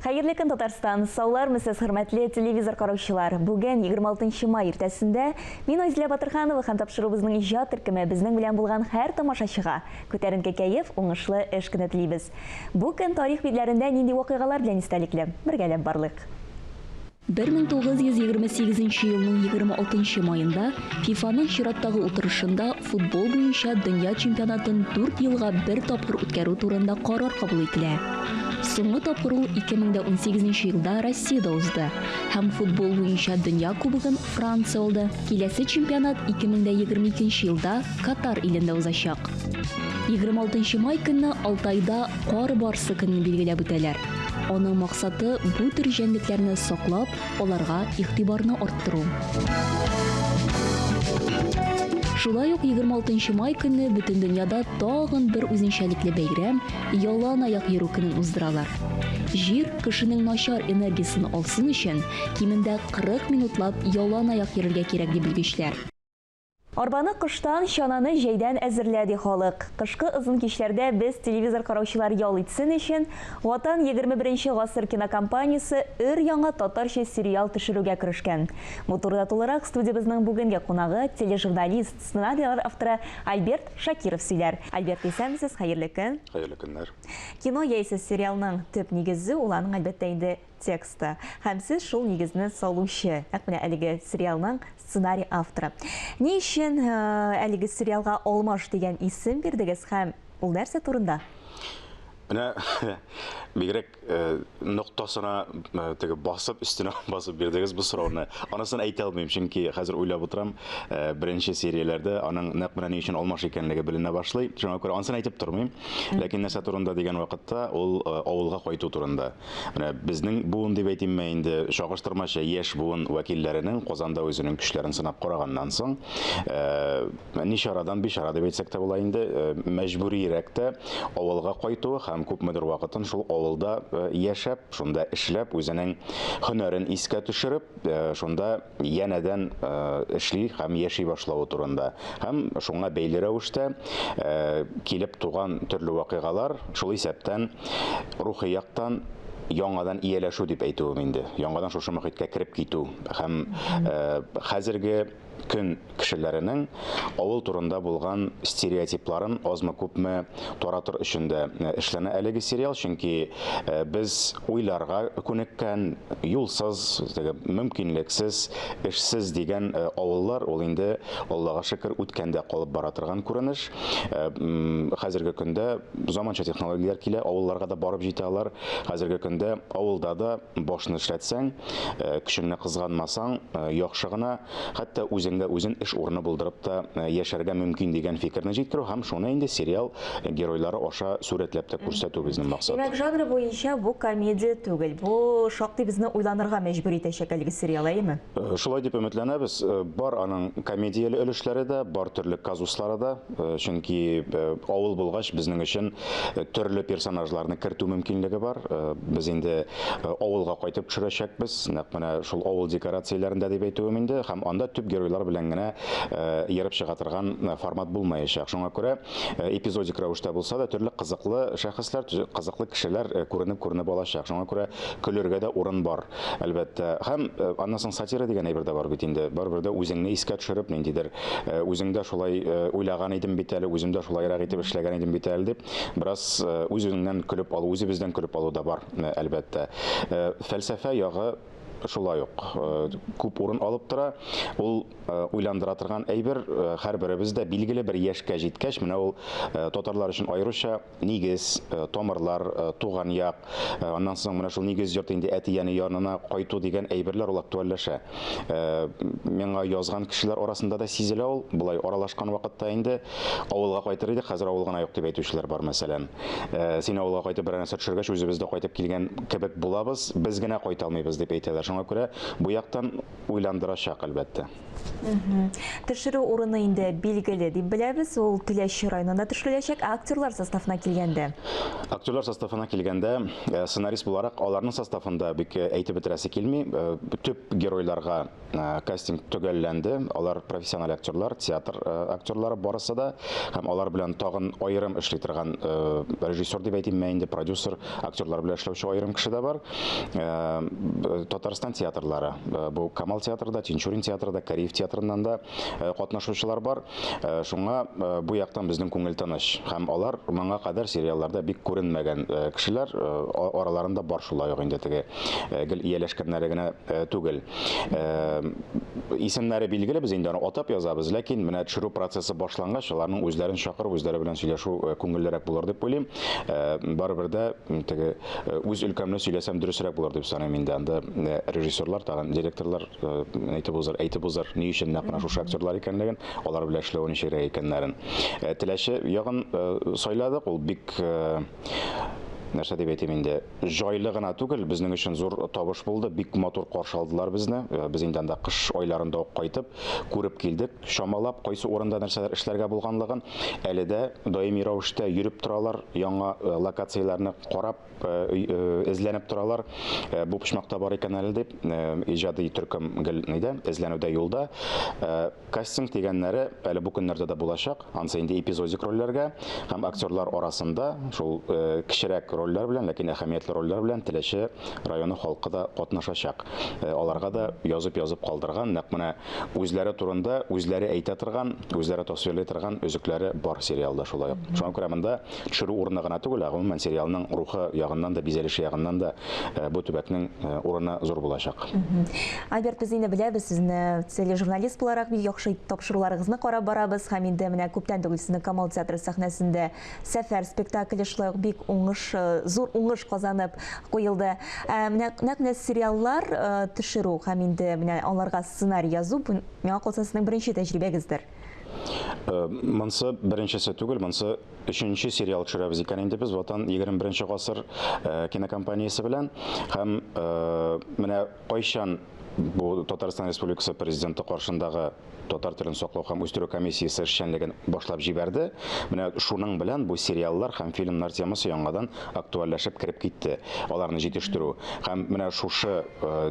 Хәерле көн, Татарстан. Саулармысыз, хөрмәтле телевизор караучылар. Бүген 26 май иртәсендә мин Айзилә Батырханова һәм тапшырубызның иҗат төркеме безнең белән булган һәр тамашачыга күтәренке кәеф, уңышлы эш кенә телибез. Бу көн тарих битләрендә нинди вакыйгалар белән истәлекле? Бергәләп барлык. 1928 елның 26 майында ФИФАның чираттагы утырышында футбол буенча дөнья чемпионатын 4 елга бер тапкыр үткәрү турында карар кабул ителә. Соңгы тапкыр ул 2018 елда Россиядә узды һәм футбол буенча дөнья кубогын Франция алды. Киләсе чемпионат 2022 елда Катар илендә узачак. 26 май көнне Алтайда кар барсы көнен билгеләп үтәләр. Аның максаты бу төр җәнлекләрне саклап, аларга игътибарны арттыру. Шулай ук 26 май көнне бөтен дөньяда тагын бер үзенчәлекле бәйрәм — ялан аяк йөрү көнен уздыралар. Җир кешенең начар энергиясын алсын өчен кимендә 40 минутлап ялан аяк йөрергә кирәк дип белгечләр. Арбаны кыштан, чананы җәйдән әзерләде халык. Кышкы озын кичләрдә без телевизор караучылар ял итсен өчен Ватан 21 гасыр кинокомпаниясе өр-яңа татарча сериал төшерүгә керешкән. Бу турыда тулырак студиябызның бүгенге кунагы тележурналист, сценарийлар авторы Альберт Шакиров сөйләр. Альберт, исәнмесез, хәерле көн. Хәерле көннәр. Кино яисә сериалның төп нигезе ул аның әлбәттә инде тексты. Һәм сез шул нигезне салучы, әкмәне әлеге сериалның сценарий авторы. Ни өчен әлеге сериалга Алмаш дигән исем бирдегез һәм ул нәрсә турында? Менә бигрәк ноктасына теге басып, өстенә басып бирдегез бу сорауны. Анысын әйтә алмыйм, чөнки хәзер уйлап утырам, беренче серияләрдә аның нәкъ менә ни өчен Алмаш икәнлеге беленә башлый. Шуңа күрә анысын әйтеп тормыйм. Ләкин нәрсә турында дигән вакытта ул авылга кайту турында. Менә безнең буын дип әйтим мен инде шагыштырмача яшь буын вәкилләренең Казанда үзенең көчләрен сынап караганнан соң, нишарадан бишара дип әйтсәк тә була инде, мәҗбүрирәк тә авылга кайтуы һәм күпмедер вакытын шул авылда яшәп, шунда эшләп, үзенең һөнәрен искә төшереп, шунда янәдән эшли һәм яши башлавы турында. Һәм шуңа бәйле рәвештә килеп туган төрле вакыйгалар шул исәптән рухи яктан яңадан ияләшү дип әйтүем инде. Яңадан шушы мөхиткә кереп китү һәм хәзерге көн кешеләренең авыл турында булган стереотипларын азмы күпме таратыр өчен дә эшләнә әлеге сериал, чөнки без уйларга күнеккән юлсыз, мөмкинлексез, эшсез дигән авыллар ул инде Аллага шөкер үткәндә калып бара торган күренеш. Хәзерге көндә заманча технологияләр килә, авылларга да барып җитә алар. Хәзерге көндә авылда да башны эшләтсәң, көчеңне кызганмасаң, яхшы гына, хәтта үзен эш урыны булдырып та яшәргә мөмкин дигән фикерне җиткерү һәм шуны инде сериал геройлары аша сурәтләп тә күрсәтү безнең максат. Димәк, жанры буенча бу комедия түгел. Бу шактый безне уйланырга мәҗбүр итәчәк әлеге сериал, әйеме? Шулай дип өметләнәбез. Бар аның комедияле өлешләре дә, бар төрле казуслары да, чөнки авыл булгач безнең өчен төрле персонажларны кертү мөмкинлеге бар. Без инде авылга кайтып төшерәчәкбез. Нәкъ менә шул авыл декорацияләрендә дип әйтүем инде һәм анда төп геройлар белән генә ярып чыга торган формат булмаячак. Шуңа күрә эпизодик рәвештә булса да төрле кызыклы шәхесләр, кызыклы кешеләр күренеп алачак. Шуңа күрә көләргә дә урын бар, әлбәттә. Һәм аннан соң сатира дигән әйбер дә бар бит инде. Барыбер дә үзеңне искә төшереп, ниндидер үзеңдә шулай уйлаган идем бит әле, үземдә шулайрак итеп эшләгән идем бит әле дип, бераз үзеңнән көлеп алу, үзебездән көлеп алу да бар, әлбәттә. Фәлсәфә ягы шулай ук күп урын алып тора. Ул уйландыра торган әйбер, һәрберебез дә билгеле бер яшькә җиткәч, менә ул татарлар өчен аеруча нигез, тамырлар, туган як, аннан соң менә шул нигез йорты инде әти-яне янына кайту дигән әйберләр ул актуальләшә. Миңа язган кешеләр арасында да сизелә ул, булай аралашкан вакытта инде авылга кайтыр идек, хәзер авыл гына юк дип әйтүчеләр бар, мәсәлән. Син авылга кайтып бер нәрсә төшергәч, үзебез дә кайтып килгән кебек булабыз, без генә кайта алмыйбыз дип әйтәләр. Шуңа күрә бу яктан уйландырачак әлбәттә. Төшерү урыны инде билгеле дип беләбез. Ул Теләче районында төшереләчәк. Актерлар составына килгәндә. Актерлар составына килгәндә, сценарист буларак аларның составында бик әйтеп бетерәсе килми. Төп геройларга кастинг төгәлләнде. Алар профессиональ актерлар, театр актерлары барысы да, һәм алар белән тагын аерым эшли торган режиссер дип әйтим инде, продюсер, актерлар белән эшләүче аерым кеше дә бар. Татарстан театрлары, бу Камал театрында, Тинчурин театрында, Кариев театрынан да катнашучылар бар. Шуңа бу яктан безнең күңел тыныч. Һәм алар моңа кадәр сериалларда бик күренмәгән кешеләр, араларында бар шулай ук инде теге гел ияләшкәннәре генә түгел. Исемнәре билгеле, без инде аны атап язабыз, ләкин менә төшерү процессы башлангач, аларның үзләрен чакырып, үзләре белән сөйләшү күңеллерәк булыр дип уйлыйм. Барыбер дә теге үз өлкәмне сөйләсәм дөресрәк булыр дип саныйм инде. Анда режиссерлар, тагын директорлар әйтеп узар, ни өчен нәкъ шушы актерлар икәнлеген, алар белән эшләү ничегрәк икәннәрен. Теләче ягын сайладык, ул бик нәрсә дип әйтим инде, җайлы гына түгел, безнең өчен зур табыш булды, бик матур каршы алдылар безне. Без инде анда кыш айларында ук кайтып, күреп килдек, шамалап, кайсы урында нәрсәләр эшләргә булганлыгын, әле дә даими рәвештә йөреп торалар, яңа локацияләрне карап, эзләнеп торалар. Бу почмакта бар икән әле дип, иҗади төркем гел нидә, эзләнүдә юлда. Кастинг дигәннәре әле бу көннәрдә дә булачак, ансы инде эпизодик рольләргә һәм актерлар арасында шул кичерәк рольләр белән, ләкин әһәмиятле рольләр белән Теләче районы халкы да катнашачак. Аларга да язып калдырган, нәкъ менә үзләре турында, үзләре әйтә торган, үзләре тасвирлый торган өзекләре бар сериалда шулай ук. Шуңа күрә монда төшерү урыны гына түгел, гомумән сериалның рухы ягыннан да, бизәлеше ягыннан да бу төбәкнең урыны зур булачак. Альберт, без инде беләбез, сезне тележурналист буларак бик яхшы тапшыруларыгызны карап барабыз, һәм инде менә күптән түгел сезне Камал театры сәхнәсендә Сәфәр спектакле шулай ук бик зур уңыш казанып куелды. Менә сериаллар төшерү һәм инде менә аларга сценарий язу миңа калса сезнең беренче тәҗрибәгездер. Монсы беренчесе түгел, монсы өченче сериал төшерәбез икән инде без Ватан 21 гасыр кинокомпаниясе белән, һәм менә кайчан бу Татарстан Республикасы президенты каршындагы татар телен саклау һәм үстерү комиссиясе эшчәнлеген башлап җибәрде. Менә шуның белән бу сериаллар һәм фильмнар темасы яңадан актуальләшеп кирип китте. Аларны җитештерү. Һәм менә шушы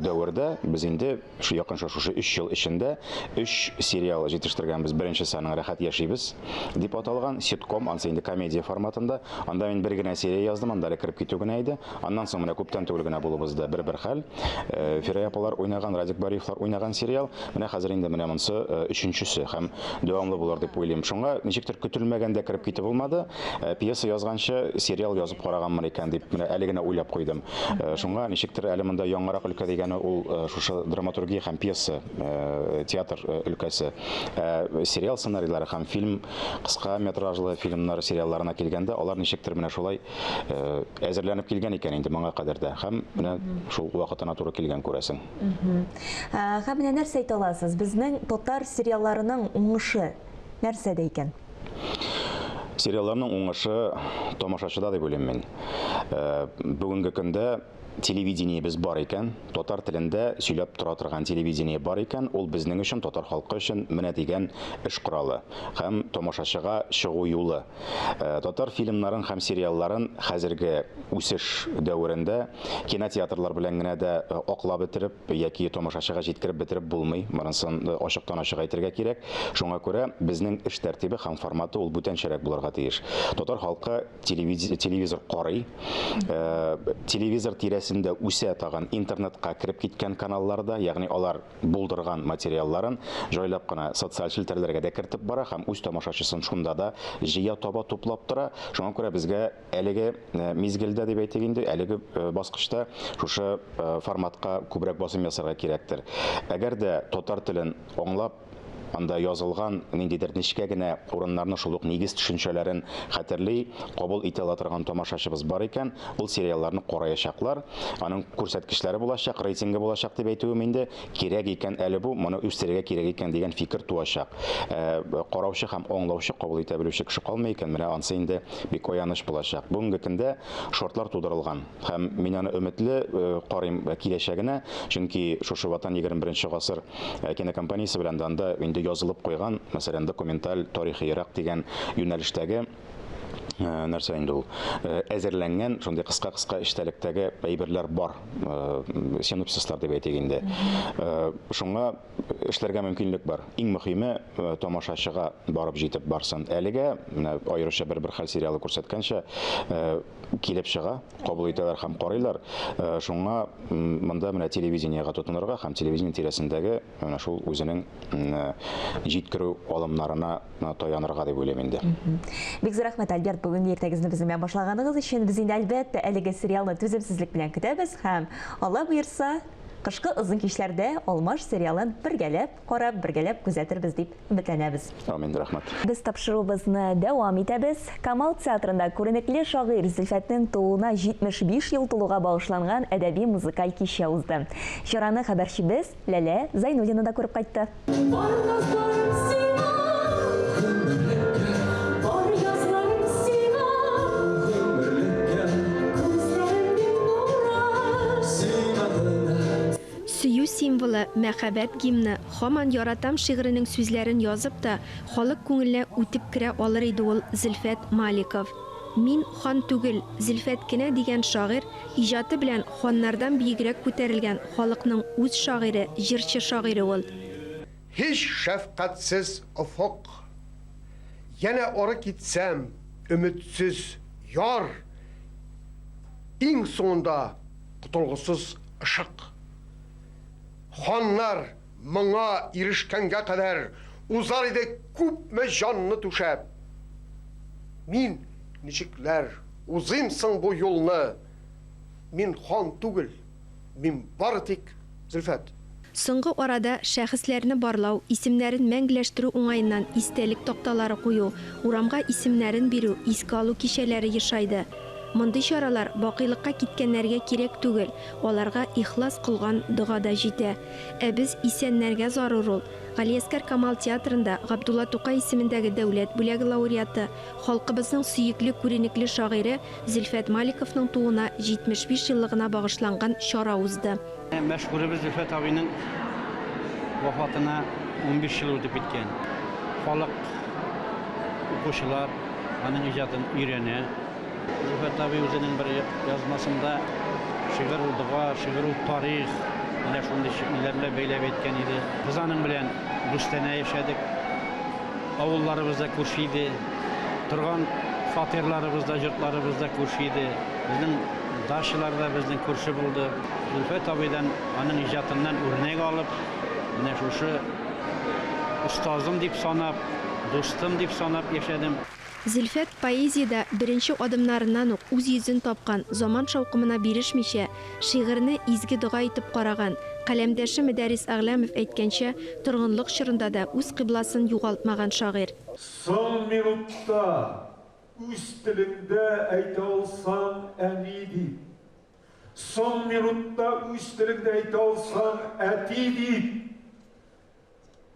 дәврдә без инде якынча шушы 3 ел эчендә 3 сериал җитештергәнбез. Беренчесе аның Рәхәт яшибез дип аталган ситком, ансы инде комедия форматында. Анда мин бер генә серия яздым, анда кирип китү генә иде. Аннан соң менә күптән түгел генә булыбызда бер хәл. Фирая апалар уйнаган, Радик Бариевлар уйнаган сериал. Менә хәзер инде менә монсы өченчесе һәм дәвамлы булыр дип уйлыйм. Шуңа ничектер көтелмәгәндә кирип китеп булмады. Пьеса язганчы сериал язып караганмын икән дип менә әле генә уйлап куйдым. Шуңа ничектер әле монда яңарак өлкә дигәне ул шушы драматургия һәм пьеса, театр өлкәсе. Сериал сценарийлары һәм фильм, кыска метражлы фильмнар сериалларына килгәндә, алар ничектер менә шулай әзерләнеп килгән икән инде моңа кадәр дә. Һәм менә шул вакытына туры килгән күрәсең. Һәм менә нәрсә әйтә аласыз? Безнең татар сериалларының уңышы нәрсәдә икән? Сериалларның уңышы тамашачыда дип уйлыйм мин. Бүгенге көндә телевидение без бар икән, татар телендә сөйләп тора торган телевидение бар икән, ул безнең өчен, татар халкы өчен менә дигән эш коралы һәм тамашачыга чыгу юлы. Татар фильмнарын һәм сериалларын хәзерге үсеш дәврендә кинотеатрлар белән генә дә аклап бетереп яки тамашачыга җиткереп бетереп булмый. Монысын ачыктан ачык әйтергә кирәк. Шуңа күрә безнең эш тәртибе һәм форматы ул бүтәнчәрәк булырга тиеш. Татар халкы телевизор карый, телевизор тирәсендә үсә тагын интернетка кирип киткән каналларда, ягъни алар булдырган материалларын җайлап кына социаль челтәрләргә дә кертеп бара һәм үз тамашачысын шунда да җыя таба туплап тора. Шуңа күрә безгә әлеге мизгелдә дип әйтик инде, әлеге баскычта шушы форматка күбрәк басым ясарга кирәктер. Әгәр дә татар телен аңлап анда язылган ниндидер нечкә генә урыннарны шул ук нигез төшенчәләрен хәтерли, кабул итә ала торган тамашачыбыз бар икән, ул сериалларны караячаклар. Аның күрсәткечләре булачак, рейтингы булачак дип әйтүем инде кирәк икән әле бу, моны үстерергә кирәк икән дигән фикер туачак. Караучы һәм аңлаучы, кабул итә белүче кеше калмый икән, менә ансы инде бик аяныч булачак. Бүгенге көндә шортлар тудырылган һәм мин аны өметле карыйм киләчәгенә, чөнки шушы Ватан 21 гасыр кинокомпаниясе белән анда инде язылып куйган, мәсәлән, документаль тарихи-ирак дигән юнәлештәге нәрсә инде ул әзерләнгән шундый кыска эчтәлектәге әйберләр бар, синопсислар дип әйтик инде. Шуңа эшләргә мөмкинлек бар. Иң мөһиме тамашачыга барып җитеп барсын. Әлегә менә аеруча бер хәл сериалы күрсәткәнчә килеп чыга, кабул итәләр һәм карыйлар. Шуңа монда менә телевидениегә тотынырга һәм телевидение тирәсендәге менә шул үзенең җиткерү алымнарына таянырга дип уйлыйм инде. Бик зур рәхмәт, Альберт, бүгенге иртәгезне безнең белән башлаганыгыз өчен. Без инде әлбәттә әлеге сериалны түземсезлек белән көтәбез һәм Алла буерса, кышкы озын кичләрдә Алмаш сериалын бергәләп карап, бергәләп күзәтербез дип өметләнәбез. Амин, рәхмәт. Без тапшыруыбызны дәвам итәбез. Камал театрында күренекле шагыйрь Зөлфәтнең тууына 75 ел тулуга багышланган әдәби музыкаль кичә узды. Чараны хәбәрчебез Ләлә Зайнуллина да күреп кайтты. Сөю символы мәхәббәт гимны Хаман яратам шигыренең сүзләрен язып та халык күңеленә үтеп керә алыр иде ул Зөлфәт Маликов. Мин хан түгел, Зөлфәт кенә дигән шагыйрь иҗаты белән ханнардан биегрәк күтәрелгән халыкның үз шагыйре, җырчы шагыйре ул. Hiç şefkatsiz ufuk, yine ora gitsem ümitsiz yar, en sonunda kutulgusuz ışık. Xanlar mına erişkenge kadar uzar idi küpme canını düşep. Min nicikler uzimsın bu yolunu, min xan tugul, min bartik Zülfət. Соңгы арада шәхесләрне барлау, исемнәрен мәңгеләштерү уңайыннан истәлек такталары кую, урамга исемнәрен бирү, искә алу кичәләре ешайды. Мондый чаралар бакыйлыкка киткәннәргә кирәк түгел, аларга ихлас кылган дуга да җитә. Ә без исәннәргә зарур ул. Галиәскәр Камал театрында Габдулла Тукай исемендәге дәүләт бүләге лауреаты, халкыбызның сөекле күренекле шагыйре Зөлфәт Маликовның тууына 75 еллыгына багышланган чара узды. Мәшһүребез Зөлфәт абыйның вафатына 15 ел үтеп киткән. Халык, укучылар аның иҗатын өйрәнә. Зөлфәт абый үзенең бер язмасында шигырь ул дуга, шигырь ул тарих, менә шундый шигырьләрне бәйләп әйткән иде. Без аның белән Рустәнә яшәдек. Авылларыбызда күрше иде. Торган фатирларыбызда, йортларыбызда күрше иде. Безнең дачалар да безнең күрше булды. Зөлфәт абыйдан аның иҗатыннан үрнәк алып, менә шушы устазым дип санап, достым дип санап яшәдем. Зөлфәт поэзияда беренче адымнарыннан ук үз йөзен тапкан, заман шаукымына бирешмичә, шигырьне изге дуга итеп караган. Каләмдәше Мәдәрис Әгъләмов әйткәнчә, торгынлык чорында да үз кыйбласын югалтмаган шагыйрь. Son minutта үз телеңдә әйтә алсаң әни дип. Son minutта үз телеңдә әйтә алсаң әти дип.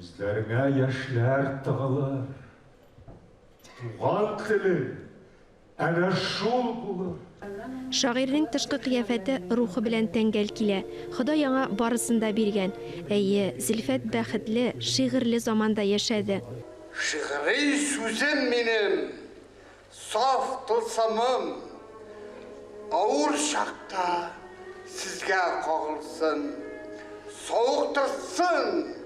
Үзләреңә яшьләр тыгылыр. Туган теле әнә шул булыр. Шагыйрьнең тышкы кыяфәте рухы белән тәңгәл килә. Ходай аңа барысын да биргән. Әйе, Зөлфәт бәхетле, шигырьле заманда яшәде. Şiiri sözüm benim, saf tılsamım, ağır şakta sizge kağılsın, soğuktırsın,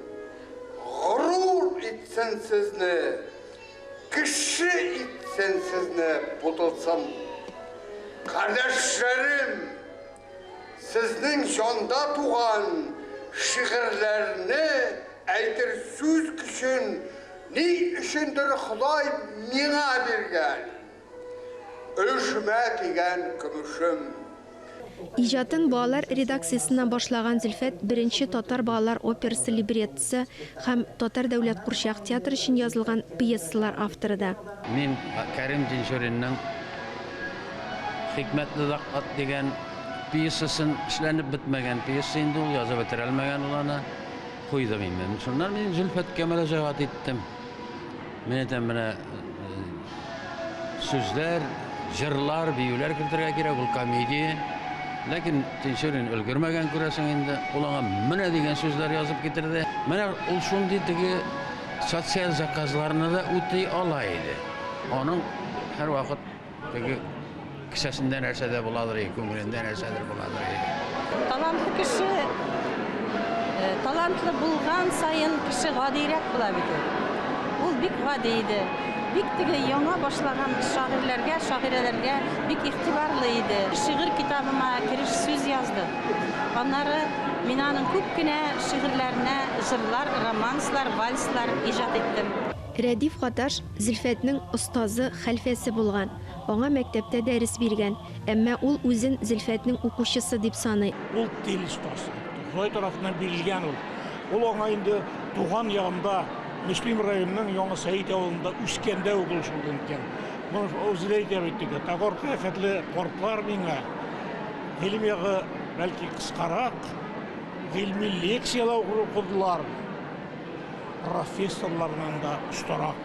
gurur etsin sizni, kişi etsin sizni putulsın. Kardeşlerim, sizin janda tuğan şiirlerini aytır söz küçün, ni işindir Xuday mena bergen. Ölüşüme degen kümüşüm. Ижатын балалар редакциясына башлаган Зөлфәт беренче татар балалар операсы либреттысы һәм Татар дәүләт курчак театры өчен язылган пьесалар авторы да. Мин Кәрим Тинчуринның Хикмәтле Дакъат дигән пьесасын эшләнеп бетмәгән пьеса инде ул язып бетерелмәгән ул аны куйдым инде. Шуннан мин Зөлфәткә мөрәҗәгать иттем. Мен әйтәм менә сүзләр, җырлар, биюләр кертергә кирәк, ул комедия. Ләкин Тинчурин өлгермәгән күрәсең инде, ул аңа менә дигән сүзләр язып китерде. Менә ул шундый теге социаль заказларны да үти ала иде. Аның һәрвакыт теге кешесендә нәрсәдә буладыр, күңелендә нәрсәдер буладыр. Талантлы кеше, талантлы булган сайын кеше гадирәк була бит. Ул бик гади иде. Бик теге яңа башлаган шагыйрьләргә, шагыйрәләргә бик игътибарлы иде. Шигырь китабыма кириш сүз язды. Аннары мин аның күп кенә шигырьләренә җырлар, романслар, вальслар иҗат иттем. Рәдиф Гаташ Зөлфәтнең остазы, хәлфәсе булган. Аңа мәктәптә дәрес биргән, әмма ул үзен Зөлфәтнең укучысы дип саный. Ул тел остасы. Той тарафыннан бирелгән ул. Ул аңа инде туган ягында Мөслим районының Яңа Сәйит авылында үскәндә ук ул шулай икән. Моны үзе дә әйтә бит. Тагыр кыяфәтле картлар миңа гыйлем ягы бәлки кыскарак, гыйльми лекциялар укыдылар. Профессорлардан да остарак.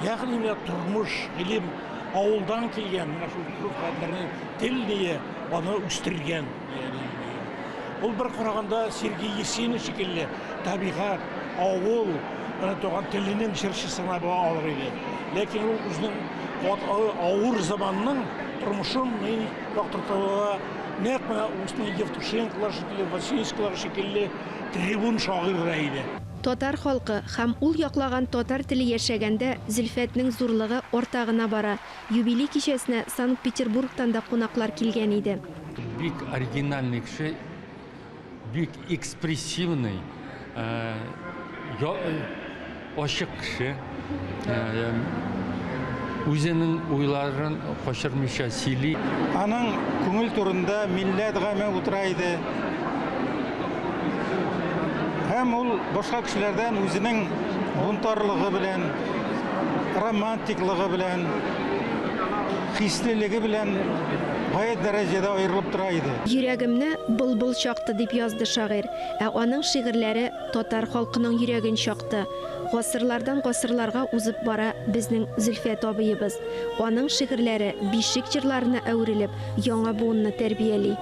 Ягъни менә тормыш, гыйлем авылдан килгән, менә шул хәтләрне тел дия аны үстергән. Ул бер караганда Сергей Есенин шикелле табигать, авыл туган теленең җырчысына була алыр иде. Ләкин ул үзенең авыр заманның тормышын яктыртуга нәкъ менә Усман Евтушенколар шикелле, Васильевскийлар шикелле трибун шагыйрь иде. Татар халкы һәм ул яклаган татар теле яшәгәндә Зөлфәтнең зурлыгы ортагына бара. Юбилей кичәсенә Санкт-Петербургтан да кунаклар килгән иде. Бик оригинальный кеше, бик экспрессивный, ачык кеше, үзенең уйларын качырмыйча сөйли. Аның күңел турында милләт гаме утыра иде. Һәм ул башка кешеләрдән үзенең бунтарлыгы белән, романтиклыгы белән, хислелеге белән гаять дәрәҗәдә аерылып тора иде. Йөрәгемне былбыл чакты дип язды шагыйрь, ә аның шигырьләре татар халкының йөрәген чакты. Гасырлардан гасырларга узып бара безнең Зөлфәт абыебыз. Аның шигырьләре бишек җырларына әверелеп, яңа буынны тәрбияли.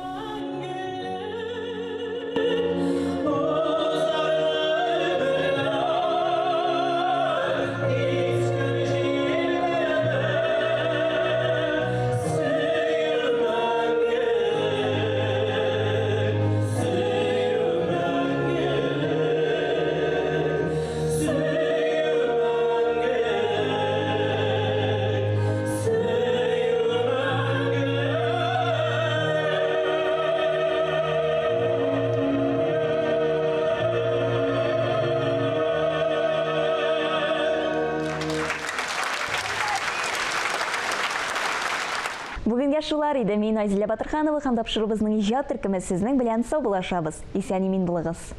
Бүгенгә шулар иде. Мин Айзилә Батырханова һәм тапшырыбызның иҗат төркеме сезнең белән сау булашабыз. Исән-имин булыгыз.